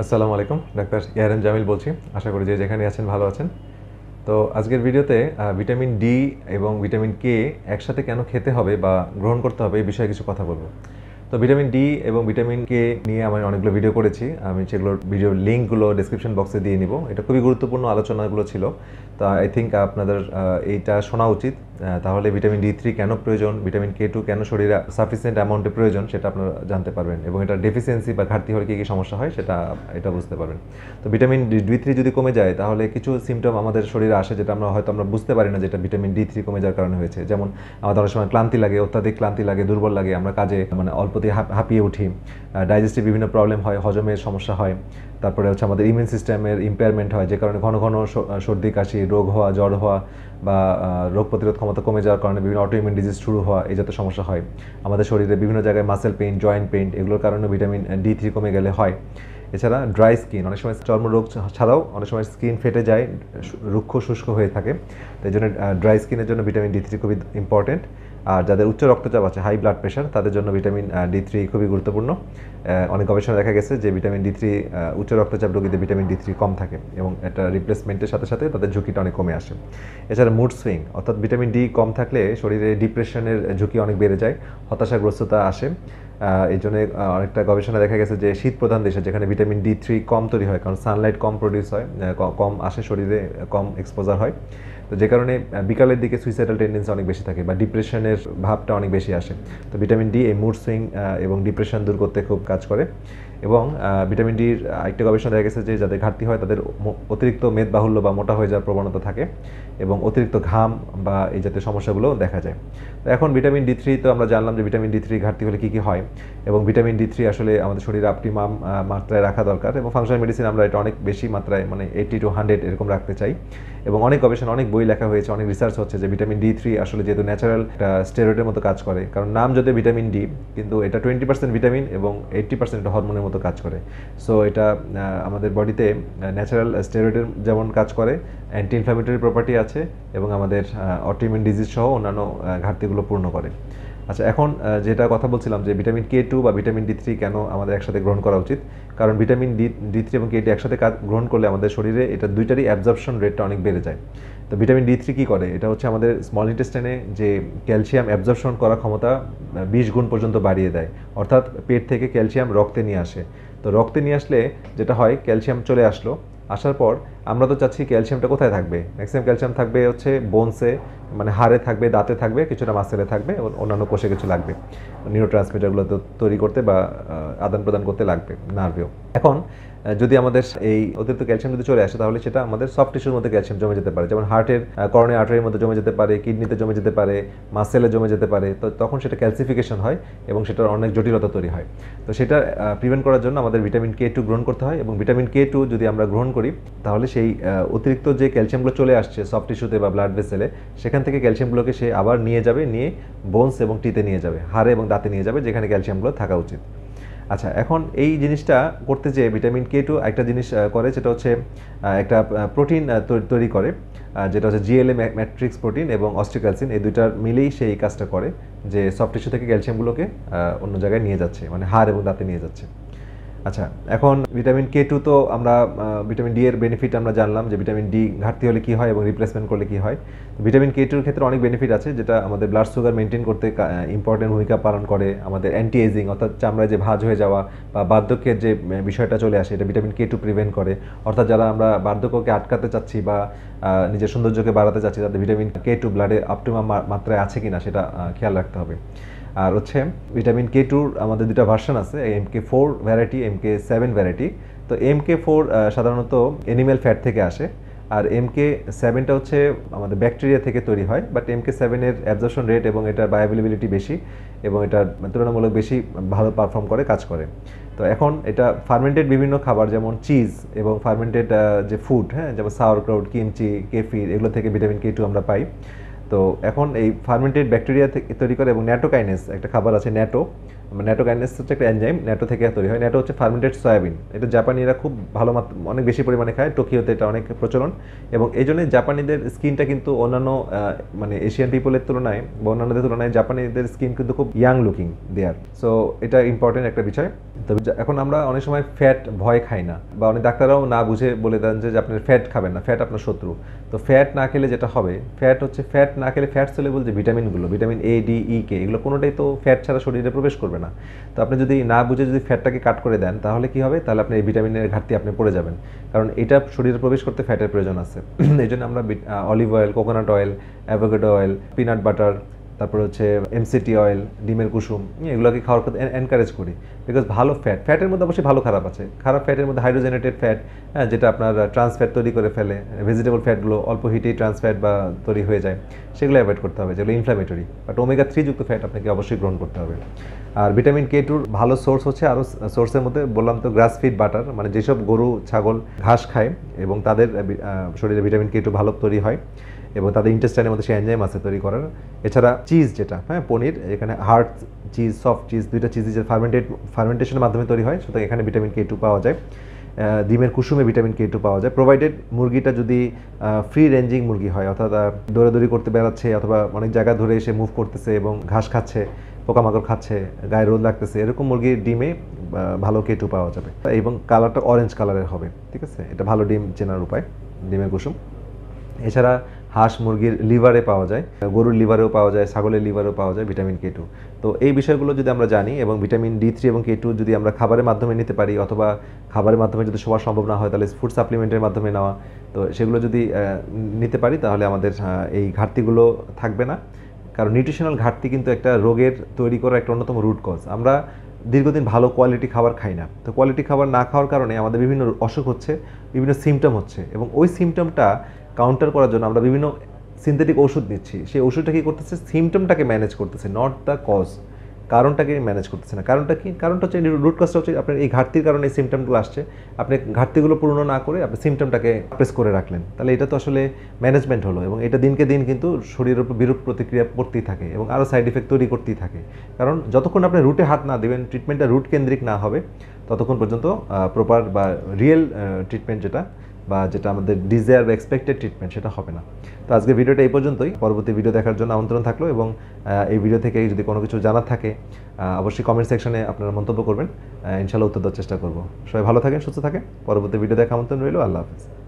আসসালামু আলাইকুম, ডাক্তার ইয়ারেন জামিল বলছি। আশা করি যে যেখানে আছেন ভালো আছেন। তো আজকের ভিডিওতে ভিটামিন ডি এবং ভিটামিন কে একসাথে কেন খেতে হবে বা গ্রহণ করতে হবে এই বিষয়ে কিছু কথা বলবো। তো ভিটামিন ডি এবং ভিটামিন কে নিয়ে আমি অনেকগুলো ভিডিও করেছি। আমি সেগুলোর ভিডিওর লিঙ্কগুলো ডেসক্রিপশন বক্সে দিয়ে নিব। এটা খুবই গুরুত্বপূর্ণ আলোচনাগুলো ছিল। তো আই থিঙ্ক আপনাদের এইটা শোনা উচিত। তাহলে ভিটামিন ডি3 কেন প্রয়োজন, ভিটামিন কে2 কেন শরীরে সাফিসিয়েন্ট অ্যামাউন্টে প্রয়োজন সেটা আপনারা জানতে পারবেন, এবং এটা ডেফিসিয়েন্সি বা ঘাটতি হলে কী কী সমস্যা হয় এটা বুঝতে পারবেন। তো ভিটামিন ডি3 যদি কমে যায় তাহলে কিছু সিমটম আমাদের শরীরে আসে, যেটা আমরা বুঝতে পারি না যেটা ভিটামিন ডি3 কমে যাওয়ার কারণে হয়েছে। যেমন আমাদের অনেক সময় ক্লান্তি লাগে, অত্যাধিক ক্লান্তি লাগে, দুর্বল লাগে, আমরা কাজে অল্পতেই হাঁপিয়ে উঠি, ডাইজেস্টিভ বিভিন্ন প্রবলেম হয়, হজমের সমস্যা হয়। তারপরে হচ্ছে আমাদের ইমিউন সিস্টেমের ইম্পেয়ারমেন্ট হয়, যে কারণে ঘন ঘন সর্দি কাশি, রোগ হওয়া, জ্বর হওয়া বা রোগ প্রতিরোধ ক্ষমতা কমে যাওয়ার কারণে বিভিন্ন অটোইমিউন ডিজিজ শুরু হওয়া, এই জাতীয় সমস্যা হয়। আমাদের শরীরে বিভিন্ন জায়গায় মাসেল পেইন, জয়েন্ট পেইন, এগুলোর কারণে ভিটামিন ডি3 কমে গেলে হয়। এছাড়া ড্রাই স্কিন, অনেক সময় চর্মরোগ ছাড়াও অনেক সময় স্কিন ফেটে যায়, রুক্ষ শুষ্ক হয়ে থাকে। তো এই জন্য ড্রাই স্কিনের জন্য ভিটামিন ডি3 খুবই ইম্পর্টেন্ট। আর যাদের উচ্চ রক্তচাপ আছে, হাই ব্লাড প্রেশার, তাদের জন্য ভিটামিন ডি3 খুবই গুরুত্বপূর্ণ। অনেক গবেষণা দেখা গেছে যে ভিটামিন ডি3, উচ্চ রক্তচাপ রোগীদের ভিটামিন ডি3 কম থাকে, এবং এটা রিপ্লেসমেন্টের সাথে সাথে তাদের ঝুঁকিটা অনেক কমে আসে। এছাড়া মুড সুইং, অর্থাৎ ভিটামিন ডি কম থাকলে শরীরে ডিপ্রেশনের ঝুঁকি অনেক বেড়ে যায়, হতাশাগ্রস্ততা আসে। এই জন্য অনেকটা গবেষণা দেখা গেছে যে শীত প্রধান দেশে, যেখানে ভিটামিন ডি3 কম তৈরি হয়, কারণ সানলাইট কম প্রডিউস হয়, কম আসে শরীরে, কম এক্সপোজার হয়। তো যে কারণে বিকালের দিকে সুইসাইডাল টেন্ডেন্সি অনেক বেশি থাকে বা ডিপ্রেশনের ভাবটা অনেক বেশি আসে। তো ভিটামিন ডি এই মুড সুইং এবং ডিপ্রেশন দূর করতে খুব কাজ করে। এবং ভিটামিন ডির আরেকটা গবেষণা দেখা গেছে যে যাদের ঘাটতি হয় তাদের অতিরিক্ত মেদবাহুল্য বা মোটা হয়ে যাওয়ার প্রবণতা থাকে, এবং অতিরিক্ত ঘাম বা এই জাতীয় সমস্যাগুলো দেখা যায়। তো এখন ভিটামিন ডি3 তো আমরা জানলাম যে ভিটামিন ডি3 ঘাটতি হলে কী কী হয়, এবং ভিটামিন ডি3 আসলে আমাদের শরীরে অপটিমাম মাত্রায় রাখা দরকার, এবং ফাংশনাল মেডিসিন আমরা এটা অনেক বেশি মাত্রায় 80 to 100 এরকম রাখতে চাই। এবং অনেক গবেষণা, অনেক বই লেখা হয়েছে, অনেক রিসার্চ হচ্ছে যে ভিটামিন ডি3 আসলে যেহেতু ন্যাচারাল একটা স্টেরয়েডের মতো কাজ করে, কারণ নাম যদি ভিটামিন ডি, কিন্তু এটা 20% ভিটামিন এবং 80% হরমোনের মতো কাজ করে। সো এটা আমাদের বডিতে ন্যাচারাল স্টেরয়েডের যেমন কাজ করে, অ্যান্টি ইনফ্ল্যামেটরি প্রপার্টি আছে, এবং আমাদের অটোইমিউন ডিজিজ সহ অন্যান্য ঘাটতিগুলো পূর্ণ করে। আচ্ছা, এখন যেটা কথা বলছিলাম যে ভিটামিন কে2 বা ভিটামিন ডি3 কেন আমাদের একসাথে গ্রহণ করা উচিত, কারণ ভিটামিন ডি3 এবং কে2 একসাথে গ্রহণ করলে আমাদের শরীরে এটা দুইটারই অ্যাবজর্পশন রেটটা অনেক বেড়ে যায়। তো ভিটামিন ডি3 কী করে, এটা হচ্ছে আমাদের স্মল ইন্টেস্টাইনে যে ক্যালসিয়াম অ্যাবজর্পশন করার ক্ষমতা 20 গুণ পর্যন্ত বাড়িয়ে দেয়, অর্থাৎ পেট থেকে ক্যালসিয়াম রক্তে নিয়ে আসে। তো রক্তে নিয়ে আসলে যেটা হয়, ক্যালসিয়াম চলে আসার পর আমরা তো চাচ্ছি ক্যালসিয়ামটা কোথায় থাকবে, ম্যাক্সিমাম ক্যালসিয়াম থাকবে হচ্ছে বোনসে, হাড়ে থাকবে, দাঁতে থাকবে, কিছুটা মাসেলে থাকবে, অন্যান্য কোষে কিছু লাগবে, নিউরো ট্রান্সমিটারগুলো তৈরি করতে বা আদান প্রদান করতে লাগবে, নার্ভেও। এখন যদি আমাদের এই অতিরিক্ত ক্যালসিয়াম যদি চলে আসে, তাহলে সেটা আমাদের সফট টিস্যুর মধ্যে ক্যালসিয়াম জমে যেতে পারে, যেমন হার্টের করোনারি আর্টারির মধ্যে জমে যেতে পারে, কিডনিতে জমে যেতে পারে, মাসেলে জমে যেতে পারে। তো তখন সেটা ক্যালসিফিকেশন হয় এবং সেটার অনেক জটিলতা তৈরি হয়। তো সেটা প্রিভেন্ট করার জন্য আমাদের ভিটামিন কে2 গ্রহণ করতে হয়, এবং ভিটামিন কে2 যদি আমরা গ্রহণ করি তাহলে সেই অতিরিক্ত যে ক্যালসিয়ামগুলো চলে আসছে সফট টিস্যুতে বা ব্লাড ভেসেলে, সেখান থেকে ক্যালসিয়ামগুলোকে সে আবার নিয়ে বোনস এবং টিতে নিয়ে যাবে, হাড়ে এবং দাঁতে নিয়ে যাবে, যেখানে ক্যালসিয়ামগুলো থাকা উচিত। আচ্ছা, এখন এই জিনিসটা করতে যে ভিটামিন কে2 একটা জিনিস করে, সেটা হচ্ছে একটা প্রোটিন তৈরি করে, যেটা হচ্ছে জিএলএ ম্যাট্রিক্স প্রোটিন এবং অস্ট্রিক্যালসিন, এই দুইটার মিলেই সেই কাজটা করে যে সফট টিস্যু থেকে ক্যালসিয়ামগুলোকে অন্য জায়গায় নিয়ে যাচ্ছে, হাড় এবং দাঁতে নিয়ে যাচ্ছে। আচ্ছা, এখন ভিটামিন কে2 তো আমরা ভিটামিন ডি এর বেনিফিট আমরা জানলাম যে ভিটামিন ডি ঘাটতি হলে কী হয় এবং রিপ্লেসমেন্ট করলে কী হয়। ভিটামিন কে2 এর ক্ষেত্রে অনেক বেনিফিট আছে, যেটা আমাদের ব্লাড সুগার মেনটেন করতে ইম্পর্টেন্ট ভূমিকা পালন করে। আমাদের অ্যান্টি এজিং, অর্থাৎ চামড়ায় যে ভাঁজ হয়ে যাওয়া বা বার্ধক্যের যে বিষয়টা চলে আসে, এটা ভিটামিন কে2 প্রিভেন্ট করে। অর্থাৎ যারা আমরা বার্ধক্যকে আটকাতে চাচ্ছি বা নিজের সৌন্দর্যকে বাড়াতে চাচ্ছি, তাদের ভিটামিন কে2 ব্লাডে অপটিমাম মাত্রায় আছে কিনা সেটা খেয়াল রাখতে হবে। আর হচ্ছে ভিটামিন কে2 আমাদের দুটা ভার্সন আছে, MK4 ভ্যারাইটি, MK7 ভ্যারাইটি। তো MK4 সাধারণত অ্যানিম্যাল ফ্যাট থেকে আসে, আর MK7টা হচ্ছে আমাদের ব্যাকটেরিয়া থেকে তৈরি হয়, বাট MK7 এর অ্যাবজর্পশন রেট এবং এটার বায়োঅ্যাভেলেবিলিটি বেশি, এবং এটা তুলনামূলক বেশি ভালো পারফর্ম করে, কাজ করে। তো এখন এটা ফার্মেন্টেড বিভিন্ন খাবার, যেমন চিজ এবং ফার্মেন্টেড যে ফুড, যেমন সাওয়ারক্রাউট, কিমচি, কেফির, এগুলো থেকে ভিটামিন কে2 আমরা পাই। তো এখন এই ফার্মেন্টেড ব্যাকটেরিয়া থেকে তৈরি করে, এবং ন্যাটোকাইনেস একটা খাবার আছে, ন্যাটোকাইনেস হচ্ছে একটা এনজাইম, ন্যাটো থেকে তৈরি হয়। ন্যাটো হচ্ছে ফার্মেন্টেড সয়াবিন, এটা জাপানিরা খুব ভালো অনেক বেশি পরিমাণে খায়, টোকিওতে এটা অনেক প্রচলন। এবং এই জন্যই জাপানিদের স্কিনটা কিন্তু অন্যান্য মানে এশিয়ান পিপলের তুলনায় বা অন্যান্যদের তুলনায় জাপানিদের স্কিন কিন্তু খুব ইয়াং লুকিং দেয়ার। সো এটা ইম্পর্টেন্ট একটা বিষয়। তবে এখন আমরা অনেক সময় ফ্যাট ভয় খাই না, বা অনেক ডাক্তাররাও না বুঝে বলে দেন যে আপনার ফ্যাট খাবেন না, ফ্যাট আপনার শত্রু। তো ফ্যাট না খেলে যেটা হবে, ফ্যাট না খেলে ফ্যাট সলিউবল যে ভিটামিনগুলো, ভিটামিন এ, ডি, ই, কে, এগুলো কোনোটাই তো ফ্যাট ছাড়া শরীরে প্রবেশ করবে না। তো আপনি যদি না বুঝে যদি ফ্যাটটাকে কাট করে দেন, তাহলে কি হবে, তাহলে আপনি এই ভিটামিনের ঘাটতি আপনি পড়ে যাবেন। কারণ এটা শরীরে প্রবেশ করতে ফ্যাটের প্রয়োজন আছে। এই জন্য আমরা olive oil, coconut oil, avocado oil, peanut butter, তারপর হচ্ছে এমসিটি অয়েল, ডিমের কুসুম, এগুলোকে খাওয়ার কথা এনকারেজ করি। বিকজ ভালো ফ্যাটের মধ্যে অবশ্যই ভালো খারাপ আছে। খারাপ ফ্যাটের মধ্যে হাইড্রোজেনেটেড ফ্যাট, যেটা আপনার ট্রান্স ফ্যাট তৈরি করে ফেলে, ভেজিটেবল ফ্যাটগুলো অল্প হিটেই ট্রান্স ফ্যাট বা তৈরি হয়ে যায়, সেগুলো অ্যাভয়েড করতে হবে, যেগুলো ইনফ্ল্যামেটরি। বাট ওমেগা-3 যুক্ত ফ্যাট আপনাকে অবশ্যই গ্রহণ করতে হবে। আর ভিটামিন K2 ভালো সোর্স হচ্ছে, আরও সোর্সের মধ্যে বললাম তো গ্রাস ফিড বাটার, মানে যেসব গরু ছাগল ঘাস খায় এবং তাদের শরীরে ভিটামিন K2 ভালো তৈরি হয় এবং তাদের ইন্টেস্টাইনের মধ্যে সেই এনজাইম আছে তৈরি করার। এছাড়া চিজ, যেটা পনির, এখানে হার্ড চিজ, সফট চিজ, দুইটা চিজই যে ফার্মেন্টেশনের মাধ্যমে তৈরি হয়, সুতরাং এখানে ভিটামিন K2 পাওয়া যায়। ডিমের কুসুমে ভিটামিন K2 পাওয়া যায়, প্রোভাইডেড মুরগিটা যদি ফ্রি রেঞ্জিং মুরগি হয়, অর্থাৎ দৌড়াদৌড়ি করতে বেড়াচ্ছে অথবা অনেক জায়গা ধরে এসে মুভ করতেছে এবং ঘাস খাচ্ছে, পোকামাকড় খাচ্ছে, গায়ে রোদ লাগতেছে, এরকম মুরগির ডিমে ভালো K2 পাওয়া যাবে এবং কালারটা অরেঞ্জ কালারের হবে। ঠিক আছে, এটা ভালো ডিম চেনার উপায়, ডিমের কুসুম। এছাড়া হাঁস মুরগির লিভারে পাওয়া যায়, গরুর লিভারেও পাওয়া যায়, ছাগলের লিভারেও পাওয়া যায় ভিটামিন K2। তো এই বিষয়গুলো যদি আমরা জানি এবং ভিটামিন D3 এবং K2 যদি আমরা খাবারের মাধ্যমে নিতে পারি, অথবা খাবারের মাধ্যমে যদি সবার সম্ভব না হয় তাহলে ফুড সাপ্লিমেন্টের মাধ্যমে নেওয়া, তো সেগুলো যদি নিতে পারি তাহলে আমাদের এই ঘাটতিগুলো থাকবে না। কারণ নিউট্রিশনাল ঘাটতি কিন্তু একটা রোগের তৈরি করার একটা অন্যতম রুট কজ। আমরা দীর্ঘদিন ভালো কোয়ালিটি খাবার খাই না, তো কোয়ালিটি খাবার না খাওয়ার কারণে আমাদের বিভিন্ন অসুখ হচ্ছে, বিভিন্ন সিমটম হচ্ছে, এবং ওই সিমটমটা কাউন্টার করার জন্য আমরা বিভিন্ন সিনথেটিক ওষুধ নিচ্ছি। সেই ওষুধটা কী করতেছে, সিমটমটাকে ম্যানেজ করতেছে, নট দ্য কজ, কারণটাকে ম্যানেজ করতেছে না। কারণটা কি? কারণটা হচ্ছে রুট কজটা হচ্ছে আপনার এই ঘাটতির কারণে এই সিমটমগুলো আসছে। আপনি ঘাটতিগুলো পূর্ণ না করে আপনি সিমটমটাকে প্রেস করে রাখলেন, তাহলে এটা তো আসলে ম্যানেজমেন্ট হলো, এবং এটা দিনকে দিন কিন্তু শরীরের উপর বিরূপ প্রতিক্রিয়া পড়তেই থাকে এবং আরও সাইড ইফেক্ট তৈরি করতেই থাকে। কারণ যতক্ষণ আপনি রুটে হাত না দেবেন, ট্রিটমেন্টটা রুট কেন্দ্রিক না হবে, ততক্ষণ পর্যন্ত প্রপার বা রিয়েল ট্রিটমেন্ট যেটা আমাদের ডিজায়ার বা এক্সপেক্টেড ট্রিটমেন্ট সেটা হবে না। তো আজকের ভিডিওটা এই পর্যন্তই। পরবর্তী ভিডিও দেখার জন্য আমন্ত্রণ থাকলো, এবং এই ভিডিও থেকে যদি কোনো কিছু জানার থাকে অবশ্যই কমেন্ট সেকশনে আপনারা মন্তব্য করবেন, ইনশাআল্লাহ উত্তর দেওয়ার চেষ্টা করব। সবাই ভালো থাকেন, সুস্থ থাকেন। পরবর্তী ভিডিও দেখা আমন্ত্রণ রইল। আল্লাহ হাফেজ।